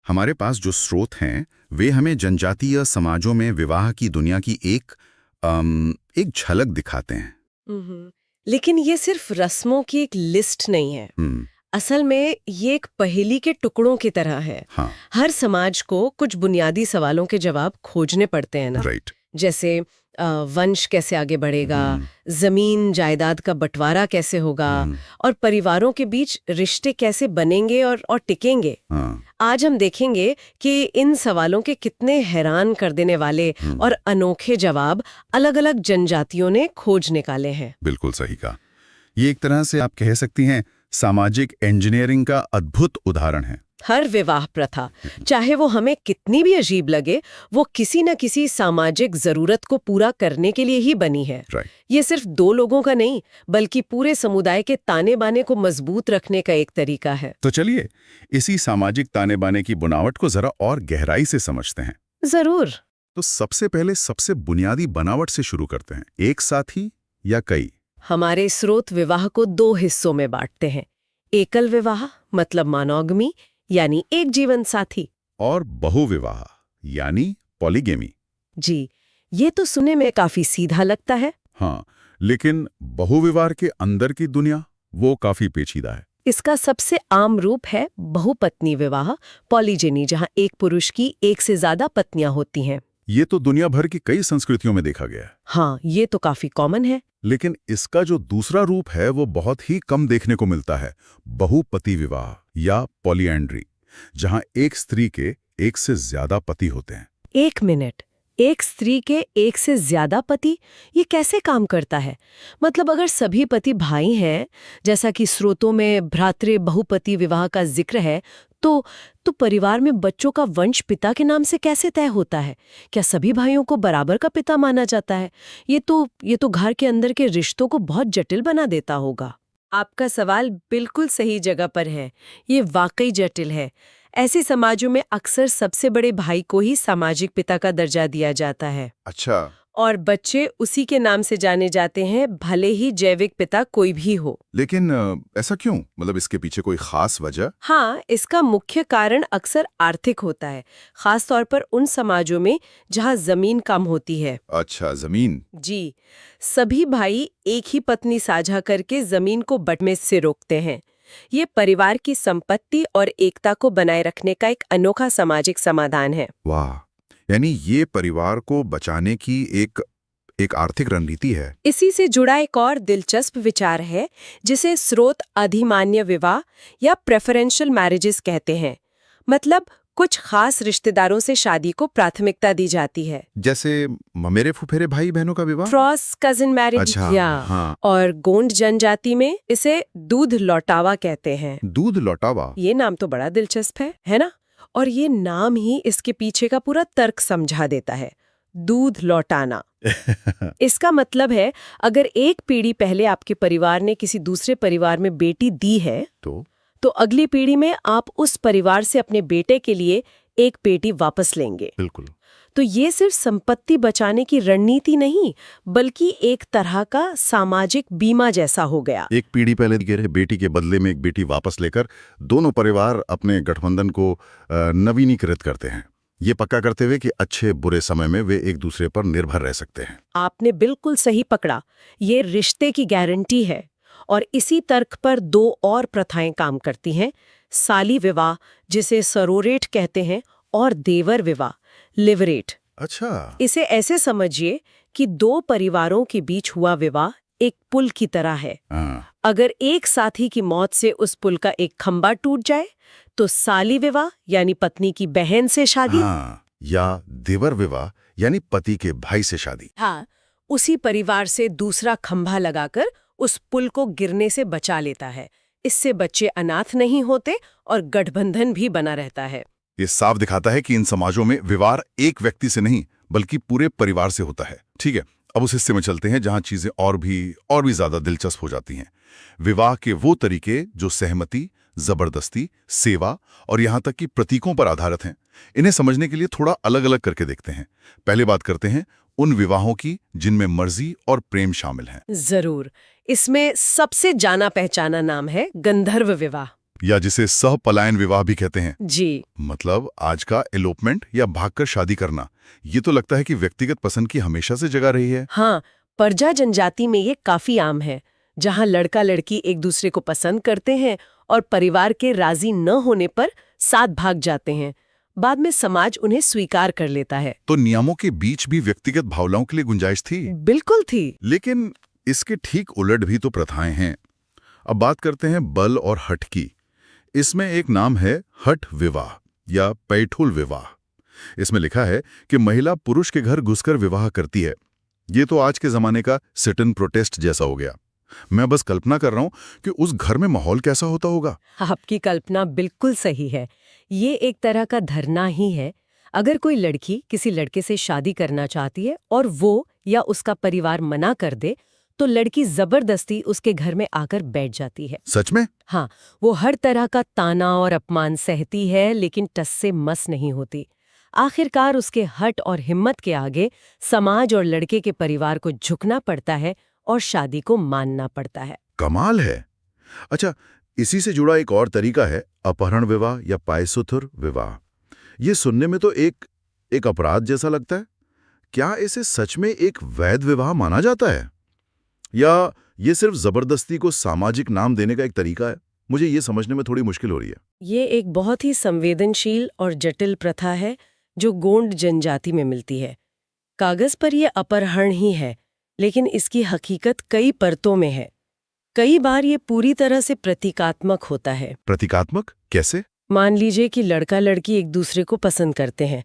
हमारे पास जो स्रोत हैं वे हमें जनजातीय समाजों में विवाह की दुनिया की एक झलक दिखाते हैं। लेकिन ये सिर्फ रस्मों की एक लिस्ट नहीं है। हम्म। असल में ये एक पहेली के टुकड़ों की तरह है। हाँ। हर समाज को कुछ बुनियादी सवालों के जवाब खोजने पड़ते हैं ना। राइट। जैसे वंश कैसे आगे बढ़ेगा, जमीन जायदाद का बंटवारा कैसे होगा, और परिवारों के बीच रिश्ते कैसे बनेंगे और टिकेंगे। हाँ। आज हम देखेंगे कि इन सवालों के कितने हैरान कर देने वाले और अनोखे जवाब अलग-अलग जनजातियों ने खोज निकाले हैं। बिल्कुल सही कहा। ये एक तरह से आप कह सकती हैं सामाजिक इंजीनियरिंग का अद्भुत उदाहरण है। हर विवाह प्रथा, चाहे वो हमें कितनी भी अजीब लगे, वो किसी न किसी सामाजिक जरूरत को पूरा करने के लिए ही बनी है। राइट। ये सिर्फ दो लोगों का नहीं, बल्कि पूरे समुदाय के ताने बाने को मजबूत रखने का एक तरीका है। तो चलिए इसी सामाजिक ताने बाने की बुनावट को जरा और गहराई से समझते हैं। जरूर। तो सबसे पहले सबसे बुनियादी बनावट से शुरू करते हैं। एक साथी या कई? हमारे स्रोत विवाह को दो हिस्सों में बांटते हैं। एकल विवाह मतलब मोनोगमी, यानी एक जीवन साथी, और बहुविवाह यानी पॉलीगेमी। जी, ये तो सुनने में काफी सीधा लगता है। हाँ, लेकिन बहुविवाह के अंदर की दुनिया वो काफी पेचीदा है। इसका सबसे आम रूप है बहुपत्नी विवाह, पॉलीजेनी, जहां एक पुरुष की एक से ज्यादा पत्नियां होती हैं। ये तो दुनिया भर की कई संस्कृतियों में देखा गया है। हाँ, ये तो काफी कॉमन है। लेकिन इसका जो दूसरा रूप है वो बहुत ही कम देखने को मिलता है, बहुपति विवाह या पॉलीएंड्री, जहां एक स्त्री के एक से ज्यादा पति होते हैं। एक मिनट, एक स्त्री के एक से ज्यादा पति, ये कैसे काम करता है? मतलब अगर सभी पति भाई हैं, जैसा कि स्रोतों में भ्रातृ बहुपति विवाह का जिक्र है, तो परिवार में बच्चों का वंश पिता के नाम से कैसे तय होता है? क्या सभी भाइयों को बराबर का पिता माना जाता है? ये तो घर के अंदर के रिश्तों को बहुत जटिल बना देता होगा। आपका सवाल बिल्कुल सही जगह पर है। ये वाकई जटिल है। ऐसे समाजों में अक्सर सबसे बड़े भाई को ही सामाजिक पिता का दर्जा दिया जाता है। अच्छा। और बच्चे उसी के नाम से जाने जाते हैं, भले ही जैविक पिता कोई भी हो। लेकिन ऐसा क्यों? मतलब इसके पीछे कोई खास वजह? हाँ, इसका मुख्य कारण अक्सर आर्थिक होता है, खास तौर पर उन समाजों में जहाँ जमीन कम होती है। अच्छा, जमीन। जी, सभी भाई एक ही पत्नी साझा करके जमीन को बंटने से रोकते हैं। ये परिवार की संपत्ति और एकता को बनाए रखने का एक अनोखा सामाजिक समाधान है। वाह, यानी ये परिवार को बचाने की एक आर्थिक रणनीति है। इसी से जुड़ा एक और दिलचस्प विचार है, जिसे स्रोत अधिमान्य विवाह या प्रेफरेंशियल मैरिजेस कहते हैं। मतलब कुछ खास रिश्तेदारों से शादी को प्राथमिकता दी जाती है, जैसे ममेरे फुफेरे भाई बहनों का विवाह। Cross cousin marriage. अच्छा, या हाँ। और गोंड जनजाति में इसे दूध लौटावा कहते हैं। दूध लौटावा? ये नाम तो बड़ा दिलचस्प है ना? और ये नाम ही इसके पीछे का पूरा तर्क समझा देता है। दूध लौटाना इसका मतलब है, अगर एक पीढ़ी पहले आपके परिवार ने किसी दूसरे परिवार में बेटी दी है, तो अगली पीढ़ी में आप उस परिवार से अपने बेटे के लिए एक बेटी वापस लेंगे। बिल्कुल। तो ये सिर्फ संपत्ति बचाने की रणनीति नहीं, बल्कि एक तरह का सामाजिक बीमा जैसा हो गया। एक पीढ़ी पहले गिरे बेटी के बदले में एक बेटी वापस लेकर दोनों परिवार अपने गठबंधन को नवीनीकृत करते हैं, ये पक्का करते हुए कि अच्छे बुरे समय में वे एक दूसरे पर निर्भर रह सकते हैं। आपने बिल्कुल सही पकड़ा, ये रिश्ते की गारंटी है। और इसी तर्क पर दो और प्रथाएं काम करती हैं, साली विवाह, जिसे सरोरेट कहते हैं, और देवर विवाह, लिवरेट। अच्छा। इसे ऐसे समझिए कि दो परिवारों के बीच हुआ विवाह एक पुल की तरह है। अगर एक साथी की मौत से उस पुल का एक खंभा टूट जाए, तो साली विवाह यानी पत्नी की बहन से शादी, या देवर विवाह यानी पति के भाई से शादी, उसी परिवार से दूसरा खंभा लगाकर उस पुल को गिरने से बचा लेता है। इससे बच्चे अनाथ नहीं होते और गठबंधन भी बना रहता है। ये साफ दिखाता है कि इन समाजों में विवाह एक व्यक्ति से नहीं बल्कि पूरे परिवार से होता है। ठीक है, अब उस हिस्से में चलते हैं जहां चीजें और भी ज्यादा दिलचस्प हो जाती हैं। विवाह के वो तरीके जो सहमति, जबरदस्ती, सेवा और यहां तक कि प्रतीकों पर आधारित हैं, इन्हें समझने के लिए थोड़ा अलग अलग करके देखते हैं। पहले बात करते हैं उन विवाहों की जिनमें मर्जी और प्रेम शामिल हैं। जरूर। इसमें सबसे जाना पहचाना नाम है गंधर्व विवाह। या जिसे सहपलायन विवाह भी कहते हैं। जी। मतलब आज का एलोपमेंट या भागकर शादी करना, ये तो लगता है कि व्यक्तिगत पसंद की हमेशा से जगह रही है। हाँ, परजा जनजाति में ये काफी आम है, जहाँ लड़का लड़की एक दूसरे को पसंद करते हैं और परिवार के राजी न होने पर साथ भाग जाते हैं। बाद में समाज उन्हें स्वीकार कर लेता है। तो नियमों के बीच भी व्यक्तिगत भावनाओं के लिए गुंजाइश थी। बिल्कुल थी। लेकिन इसके ठीक उलट भी तो प्रथाएं हैं। अब बात करते हैं बल और हठ की। इसमें एक नाम है हठ विवाह या पैठुल विवाह। इसमें लिखा है कि महिला पुरुष के घर घुसकर विवाह करती है। ये तो आज के जमाने का सिट इन प्रोटेस्ट जैसा हो गया। मैं बस कल्पना कर रहा हूं कि उस घर में माहौल कैसा होता होगा। आपकी कल्पना बिल्कुल सही है। ये एक तरह का धरना ही है। अगर कोई लड़की किसी लड़के से शादी करना चाहती है और वो या उसका परिवार मना कर दे, तो लड़की जबरदस्ती उसके घर में आकर बैठ जाती है। सच में? हाँ, वो हर तरह का ताना और अपमान सहती है, लेकिन टस से मस नहीं होती। आखिरकार उसके हट और हिम्मत के आगे समाज और लड़के के परिवार को झुकना पड़ता है और शादी को मानना पड़ता है। कमाल है। अच्छा, इसी से जुड़ा एक और तरीका है अपहरण विवाह या पायसुथुर विवाह। ये सुनने में तो एक अपराध जैसा लगता है। क्या इसे सच में एक वैध विवाह माना जाता है, या ये सिर्फ जबरदस्ती को सामाजिक नाम देने का एक तरीका है? मुझे ये समझने में थोड़ी मुश्किल हो रही है। ये एक बहुत ही संवेदनशील और जटिल प्रथा है जो गोंड जनजाति में मिलती है। कागज पर यह अपहरण ही है, लेकिन इसकी हकीकत कई परतों में है। कई बार ये पूरी तरह से प्रतीकात्मक होता है। प्रतीकात्मक कैसे? मान लीजिए कि लड़का लड़की एक दूसरे को पसंद करते हैं,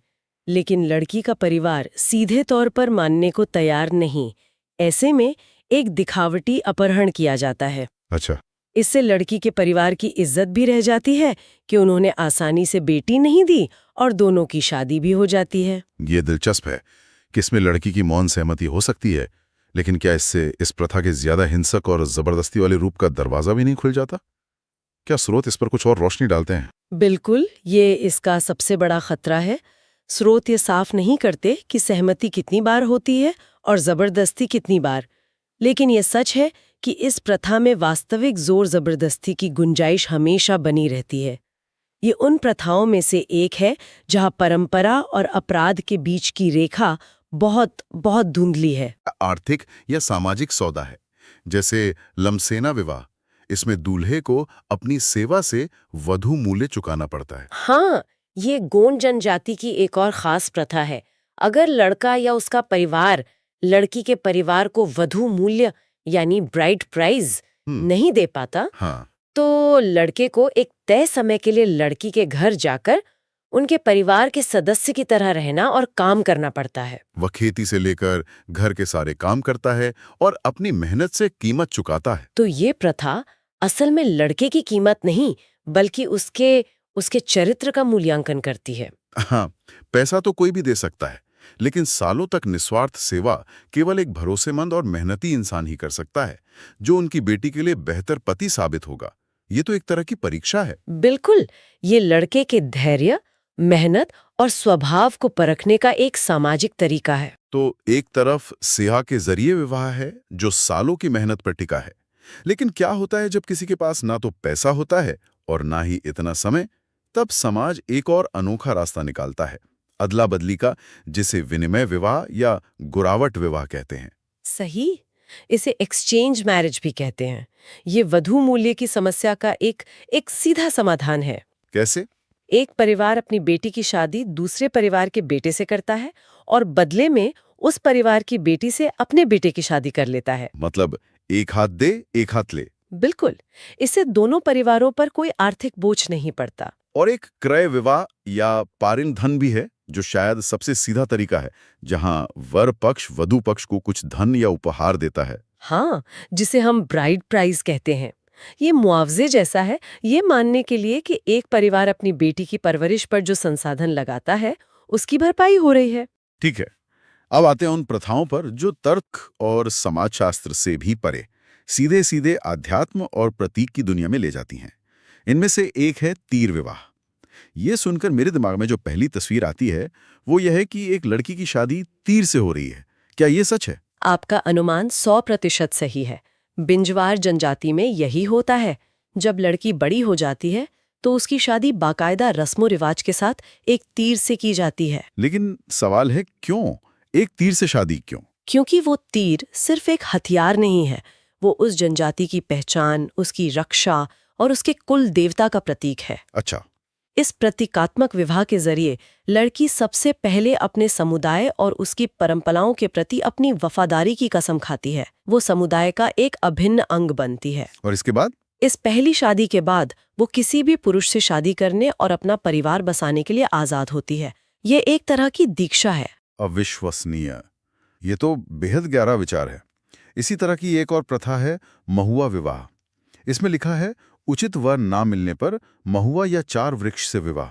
लेकिन लड़की का परिवार सीधे तौर पर मानने को तैयार नहीं। ऐसे में एक दिखावटी अपहरण किया जाता है। अच्छा। इससे लड़की के परिवार की इज्जत भी रह जाती है कि उन्होंने आसानी से बेटी नहीं दी, और दोनों की शादी भी हो जाती है। ये दिलचस्प है कि इसमें लड़की की मौन सहमति हो सकती है, लेकिन क्या इससे इस प्रथा के ज्यादा हिंसक और जबरदस्ती वाले रूप का दरवाजा भी नहीं खुल जाता? क्या स्रोत इस पर कुछ और रोशनी डालते हैं? बिल्कुल, ये इसका सबसे बड़ा खतरा है। स्रोत ये साफ नहीं करते कि सहमति कितनी बार होती है और जबरदस्ती कितनी बार। लेकिन ये सच है कि इस प्रथा में वास्तविक जोर जबरदस्ती की गुंजाइश हमेशा बनी रहती है। ये उन प्रथाओं में से एक है जहां परंपरा और अपराध के बीच की रेखा बहुत बहुत धुंधली है। आर्थिक या सामाजिक सौदा है, जैसे लमसेना विवाह। इसमें दूल्हे को अपनी सेवा से वधु मूल्य चुकाना पड़ता है। हाँ, ये गोंड जनजाति की एक और खास प्रथा है। अगर लड़का या उसका परिवार लड़की के परिवार को वधु मूल्य यानी ब्राइड प्राइज नहीं दे पाता, हाँ। तो लड़के को एक तय समय के लिए लड़की के घर जाकर उनके परिवार के सदस्य की तरह रहना और काम करना पड़ता है। वह खेती से लेकर घर के सारे काम करता है और अपनी मेहनत से कीमत चुकाता है। तो ये प्रथा असल में लड़के की कीमत नहीं, बल्कि उसके चरित्र का मूल्यांकन करती है। हाँ, पैसा तो कोई भी दे सकता है, लेकिन सालों तक निस्वार्थ सेवा केवल एक भरोसेमंद और मेहनती इंसान ही कर सकता है, जो उनकी बेटी के लिए बेहतर पति साबित होगा। ये तो एक तरह की परीक्षा है। बिल्कुल, ये लड़के के धैर्य, मेहनत और स्वभाव को परखने का एक सामाजिक तरीका है। तो एक तरफ सेहा के जरिए विवाह है जो सालों की मेहनत पर टिका है, लेकिन क्या होता है जब किसी के पास ना तो पैसा होता है और ना ही इतना समय? तब समाज एक और अनोखा रास्ता निकालता है, अदला बदली का, जिसे विनिमय विवाह या गुरावट विवाह कहते हैं। सही, इसे एक्सचेंज मैरिज भी कहते हैं। ये वधु मूल्य की समस्या का एक सीधा समाधान है। कैसे? एक परिवार अपनी बेटी की शादी दूसरे परिवार के बेटे से करता है और बदले में उस परिवार की बेटी से अपने बेटे की शादी कर लेता है। मतलब एक हाथ दे एक हाथ ले। बिल्कुल, इससे दोनों परिवारों पर कोई आर्थिक बोझ नहीं पड़ता। और एक क्रय विवाह या पारिण धन भी है, जो शायद सबसे सीधा तरीका है, जहां वर पक्ष वधु पक्ष को कुछ धन या उपहार देता है। हाँ, जिसे हम ब्राइड प्राइज कहते हैं। ये मुआवजे जैसा है, ये मानने के लिए कि एक परिवार अपनी बेटी की परवरिश पर जो संसाधन लगाता है, उसकी भरपाई हो रही है। ठीक है, अब आते हैं उन प्रथाओं पर जो तर्क और समाजशास्त्र से भी परे सीधे सीधे आध्यात्म और प्रतीक की दुनिया में ले जाती हैं। इनमें से एक है तीर विवाह। ये सुनकर मेरे दिमाग में जो पहली तस्वीर आती है वो यह है कि एक लड़की की शादी तीर से हो रही है। क्या ये सच है? आपका अनुमान 100% सही है। बिंजवार जनजाति में यही होता है। जब लड़की बड़ी हो जाती है तो उसकी शादी बाकायदा रस्मों रिवाज के साथ एक तीर से की जाती है। लेकिन सवाल है क्यों? एक तीर से शादी क्यों? क्योंकि वो तीर सिर्फ एक हथियार नहीं है, वो उस जनजाति की पहचान, उसकी रक्षा और उसके कुल देवता का प्रतीक है। अच्छा। इस प्रतीकात्मक विवाह के जरिए लड़की सबसे पहले अपने समुदाय और उसकी परंपराओं के प्रति अपनी वफादारी की कसम खाती है। वो समुदाय का एक अभिन्न अंग बनती है। और इसके बाद? इस पहली शादी के बाद वो किसी भी पुरुष से शादी करने और अपना परिवार बसाने के लिए आजाद होती है। ये एक तरह की दीक्षा है। अविश्वसनीय। ये तो बेहद गहरा विचार है। इसी तरह की एक और प्रथा है महुआ विवाह। इसमें लिखा है उचित वर ना मिलने पर महुआ या 4 वृक्ष से विवाह।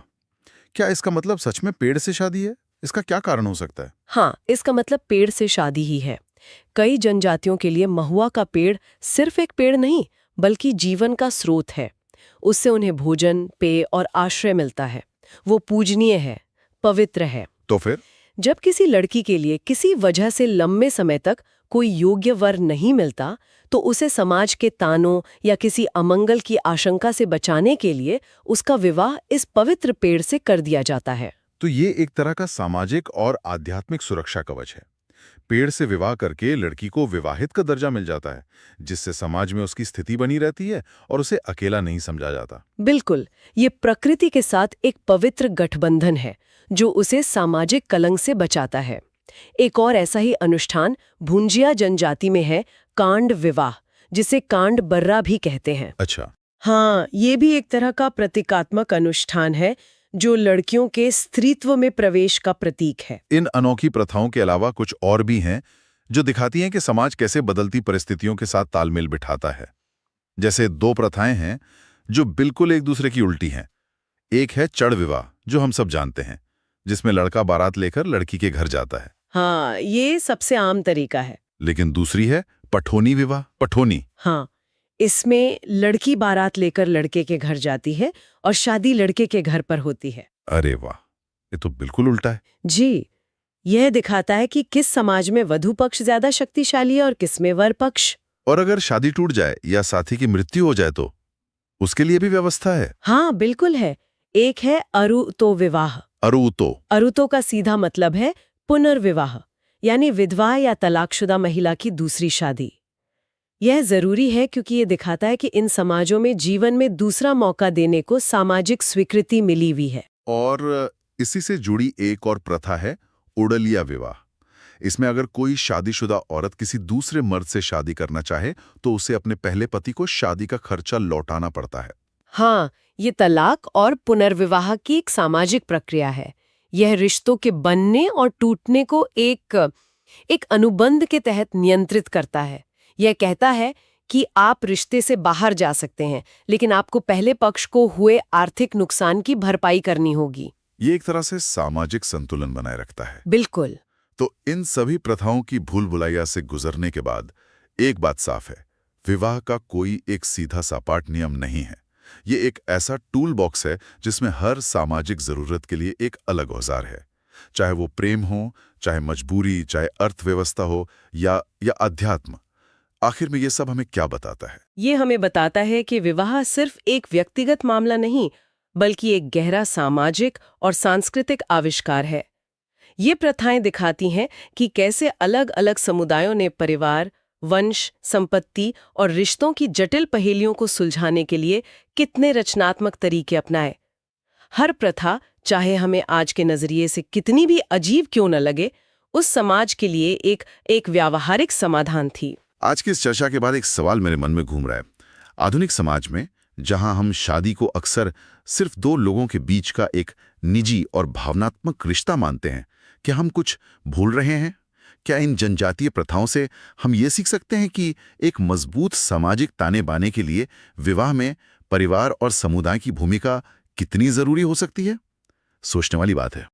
क्या इसका मतलब सच में पेड़ से शादी है? इसका क्या कारण हो सकता है? हाँ, इसका मतलब पेड़ से शादी ही है। कई जनजातियों के लिए महुआ का पेड़ सिर्फ एक पेड़ नहीं बल्कि जीवन का स्रोत है। उससे उन्हें भोजन, पेय और आश्रय मिलता है। वो पूजनीय है, पवित्र है। तो फिर जब किसी लड़की के लिए किसी वजह से लंबे समय तक कोई योग्य वर नहीं मिलता तो उसे समाज के तानों या किसी अमंगल की आशंका से बचाने के लिए उसका विवाह इस पवित्र पेड़ से कर दिया जाता है। तो ये एक तरह का सामाजिक और आध्यात्मिक सुरक्षा कवच है। पेड़ से विवाह करके लड़की को विवाहित का दर्जा मिल जाता है, जिससे समाज में उसकी स्थिति बनी रहती है और उसे अकेला नहीं समझा जाता। बिल्कुल, ये प्रकृति के साथ एक पवित्र गठबंधन है जो उसे सामाजिक कलंक से बचाता है। एक और ऐसा ही अनुष्ठान भुंजिया जनजाति में है, कांड विवाह, जिसे कांड बर्रा भी कहते हैं। अच्छा। हाँ, ये भी एक तरह का प्रतीकात्मक अनुष्ठान है जो लड़कियों के स्त्रीत्व में प्रवेश का प्रतीक है। इन अनोखी प्रथाओं के अलावा कुछ और भी हैं जो दिखाती हैं कि समाज कैसे बदलती परिस्थितियों के साथ तालमेल बिठाता है। जैसे 2 प्रथाएं हैं जो बिल्कुल एक दूसरे की उल्टी हैं। एक है चढ़ विवाह, जो हम सब जानते हैं, जिसमें लड़का बारात लेकर लड़की के घर जाता है। हाँ, ये सबसे आम तरीका है। लेकिन दूसरी है पठोनी विवाह। पठोनी? हाँ, इसमें लड़की बारात लेकर लड़के के घर जाती है और शादी लड़के के घर पर होती है। अरे वाह, ये तो बिल्कुल उल्टा है। जी, यह दिखाता है कि किस समाज में वधू पक्ष ज्यादा शक्तिशाली है और किसमें वर पक्ष। और अगर शादी टूट जाए या साथी की मृत्यु हो जाए तो उसके लिए भी व्यवस्था है? हाँ, बिल्कुल है। एक है अरुतो विवाह। अरुतो का सीधा मतलब है पुनर्विवाह, यानी विधवा या तलाकशुदा महिला की दूसरी शादी। यह जरूरी है क्योंकि ये दिखाता है कि इन समाजों में जीवन में दूसरा मौका देने को सामाजिक स्वीकृति मिली हुई है। और इसी से जुड़ी एक और प्रथा है उड़लिया विवाह। इसमें अगर कोई शादीशुदा औरत किसी दूसरे मर्द से शादी करना चाहे तो उसे अपने पहले पति को शादी का खर्चा लौटाना पड़ता है। हाँ, ये तलाक और पुनर्विवाह की एक सामाजिक प्रक्रिया है। यह रिश्तों के बनने और टूटने को एक अनुबंध के तहत नियंत्रित करता है। यह कहता है कि आप रिश्ते से बाहर जा सकते हैं, लेकिन आपको पहले पक्ष को हुए आर्थिक नुकसान की भरपाई करनी होगी। ये एक तरह से सामाजिक संतुलन बनाए रखता है। बिल्कुल। तो इन सभी प्रथाओं की भूल भुलैया से गुजरने के बाद एक बात साफ है, विवाह का कोई एक सीधा सपाट नियम नहीं है। ये एक ऐसा टूल बॉक्स है जिसमें हर सामाजिक जरूरत के लिए एक अलग औजार है। चाहे वो प्रेम हो, चाहे मजबूरी, चाहे अर्थव्यवस्था हो या अध्यात्म। आखिर में ये सब हमें क्या बताता है? ये हमें बताता है कि विवाह सिर्फ एक व्यक्तिगत मामला नहीं, बल्कि एक गहरा सामाजिक और सांस्कृतिक आविष्कार है। ये प्रथाएं दिखाती हैं कि कैसे अलग अलग समुदायों ने परिवार, वंश, संपत्ति और रिश्तों की जटिल पहेलियों को सुलझाने के लिए कितने रचनात्मक तरीके अपनाए। हर प्रथा, चाहे हमें आज के नजरिए से कितनी भी अजीब क्यों न लगे, उस समाज के लिए एक व्यावहारिक समाधान थी। आज की इस चर्चा के बाद एक सवाल मेरे मन में घूम रहा है। आधुनिक समाज में जहां हम शादी को अक्सर सिर्फ 2 लोगों के बीच का एक निजी और भावनात्मक रिश्ता मानते हैं, क्या हम कुछ भूल रहे हैं? क्या इन जनजातीय प्रथाओं से हम ये सीख सकते हैं कि एक मजबूत सामाजिक ताने बाने के लिए विवाह में परिवार और समुदाय की भूमिका कितनी जरूरी हो सकती है? सोचने वाली बात है।